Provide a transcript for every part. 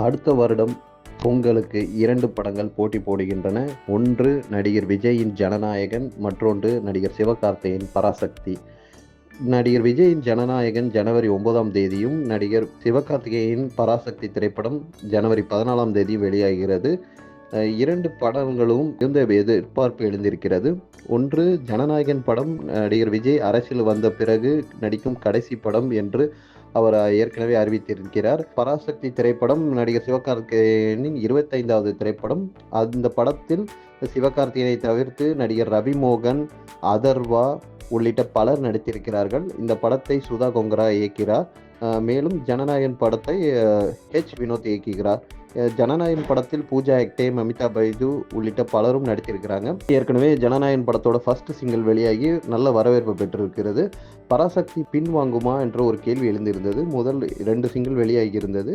அடுத்த வருடம் பொங்கலுக்கு 2 படங்கள் போட்டி போடுகின்றன. ஒன்று நடிகர் விஜயின் ஜனநாயகன், மற்றொன்று நடிகர் சிவகார்த்திகேயன் பராசக்தி. நடிகர் விஜயின் ஜனநாயகன் ஜனவரி 9ஆம் தேதியும், நடிகர் சிவகார்த்திகேயன் பராசக்தி திரைப்படம் ஜனவரி 14ஆம் தேதி வெளியாகிறது. 2 படங்களும் மிகுந்த எதிர்பார்ப்பு எழுந்திருக்கிறது. ஒன்று ஜனநாயகன் படம் நடிகர் விஜய் அரசியல் வந்த பிறகு நடிக்கும் கடைசி படம் என்று அவர் ஏற்கனவே அறிவித்திருக்கிறார். பராசக்தி திரைப்படம் நடிகர் சிவகார்த்திகேயனின் 25வது திரைப்படம். அந்த படத்தில் சிவகார்த்திகேயனை தவிர்த்து நடிகர் ரவிமோகன், அதர்வா உள்ளிட்ட பலர் நடித்திருக்கிறார்கள். இந்த படத்தை சுதா கொங்கரா இயக்கிறார். மேலும் ஜனநாயகன் படத்தை வினோத் இயக்குகிறார். ஜனநாயகன் படத்தில் பூஜா ஹெக்டே, மமிதா பைஜு உள்ளிட்ட பலரும் நடித்திருக்கிறாங்க. ஏற்கனவே ஜனநாயகன் படத்தோட ஃபர்ஸ்ட் சிங்கிள் வெளியாகி நல்ல வரவேற்பு பெற்றிருக்கிறது. பராசக்தி பின்வாங்குமா என்ற ஒரு கேள்வி எழுந்திருந்தது. முதல் 2 சிங்கிள் வெளியாகி இருந்தது.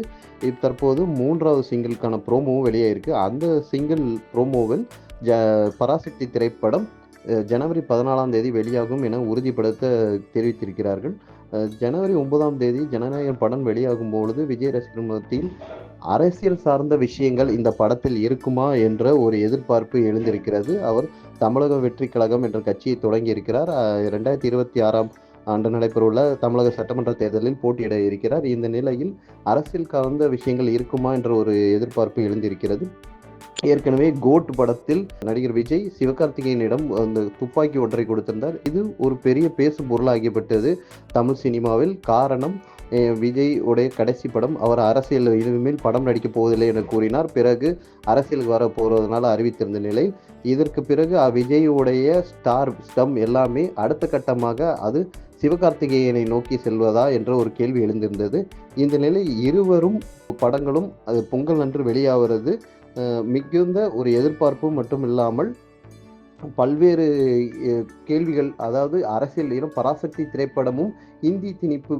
தற்போது 3வது சிங்கிளுக்கான ப்ரோமோவும் வெளியாகிருக்கு. அந்த சிங்கிள் ப்ரோமோவில் பராசக்தி திரைப்படம் ஜனவரி 14ஆம் தேதி வெளியாகும் என உறுதிப்படுத்த தெரிவித்திருக்கிறார்கள். ஜனவரி 9ஆம் தேதி ஜனநாயகன் படம் வெளியாகும் பொழுது விஜய் ரசிகர்கள் மத்தியில் அரசியல் சார்ந்த விஷயங்கள் இந்த படத்தில் இருக்குமா என்ற ஒரு எதிர்பார்ப்பு எழுந்திருக்கிறது. அவர் தமிழக வெற்றி கழகம் என்ற கட்சியை தொடங்கி இருக்கிறார். 2026ஆம் ஆண்டு நடைபெறவுள்ள தமிழக சட்டமன்ற தேர்தலில் போட்டியிட இருக்கிறார். இந்த நிலையில் அரசியல் சார்ந்த விஷயங்கள் இருக்குமா என்ற ஒரு எதிர்பார்ப்பு எழுந்திருக்கிறது. ஏற்கனவே கோட் படத்தில் நடிகர் விஜய் சிவகார்த்திகேயனிடம் அந்த துப்பாக்கி ஒன்றை கொடுத்திருந்தார். இது ஒரு பெரிய பேசும் பொருளாகிவிட்டது தமிழ் சினிமாவில். காரணம், விஜய் உடைய கடைசி படம். அவர் அரசியல் இனிமேல் படம் நடிக்கப் போவதில்லை என கூறினார். பிறகு அரசியலுக்கு வர போவதனால அறிவித்திருந்த நிலை. இதற்கு பிறகு விஜயுடைய ஸ்டம் எல்லாமே அடுத்த கட்டமாக அது சிவகார்த்திகேயனை நோக்கி செல்வதா என்ற ஒரு கேள்வி எழுந்திருந்தது. இந்த நிலை இருவரும் படங்களும் அது பொங்கல் அன்று வெளியாகிறது மிகுந்த ஒரு எதிர்பார்ப்பு மட்டும் இல்லாமல் பல்வேறு கேள்விகள். அதாவது அரசியல் பராசக்தி திரைப்படமும் இந்தி திணிப்பு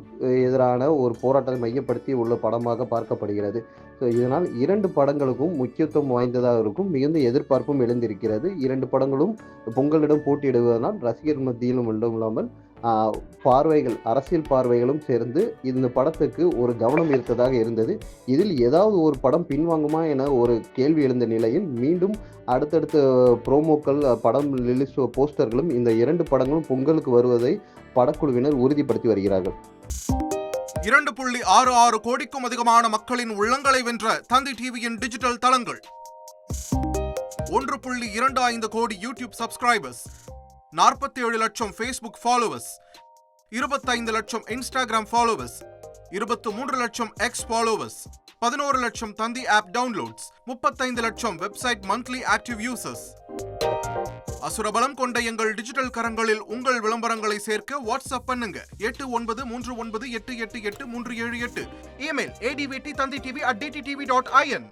எதிரான ஒரு போராட்டத்தை மையப்படுத்தி உள்ள படமாக பார்க்கப்படுகிறது. இதனால் 2 படங்களுக்கும் முக்கியத்துவம் வாய்ந்ததாக இருக்கும். மிகுந்த எதிர்பார்ப்பும் எழுந்திருக்கிறது. 2 படங்களும் பொங்கலிடம் போட்டியிடுவதனால் ரசிகர் மத்தியிலும் இல்லாமல் பார்வைகள், அரசியல் பார்வைகளும் சேர்ந்து இந்த படத்துக்கு ஒரு கவனம் ஈர்த்ததாக இருந்தது. இதில் ஏதாவது ஒரு படம் பின்வாங்குமா என ஒரு கேள்வி எழுந்த நிலையில் மீண்டும் அடுத்தடுத்த ப்ரோமோக்கள், படம் ரிலீஸ் போஸ்டர்களும் இந்த 2 படங்களும் பொங்கலுக்கு வருவதை படக்குழுவினர் உறுதிப்படுத்தி வருகிறார்கள். 2.66 கோடிக்கும் அதிகமான மக்களின் உள்ளங்களை வென்ற தந்தி டிவியின் டிஜிட்டல் தளங்கள், 1.25 கோடி யூடியூப் சப்ஸ்கிரைபர்ஸ், 47 லட்சம் ஃபேஸ்புக் ஃபாலோவர்ஸ், 25 லட்சம் இன்ஸ்டாகிராம் ஃபாலோவர்ஸ், 23 லட்சம் எக்ஸ் ஃபாலோவர்ஸ், 11 லட்சம் தந்தி ஆப் டவுன்லோட்ஸ், 35 லட்சம் வெப்சைட் மந்த்லி ஆக்டிவ் யூசர்ஸ். அசுரபலம் கொண்ட எங்கள் டிஜிட்டல் கரங்களில் உங்கள் விளம்பரங்களை சேர்க்க வாட்ஸ்அப் பண்ணுங்க 8939888378. Email advttanditv@dttv.in.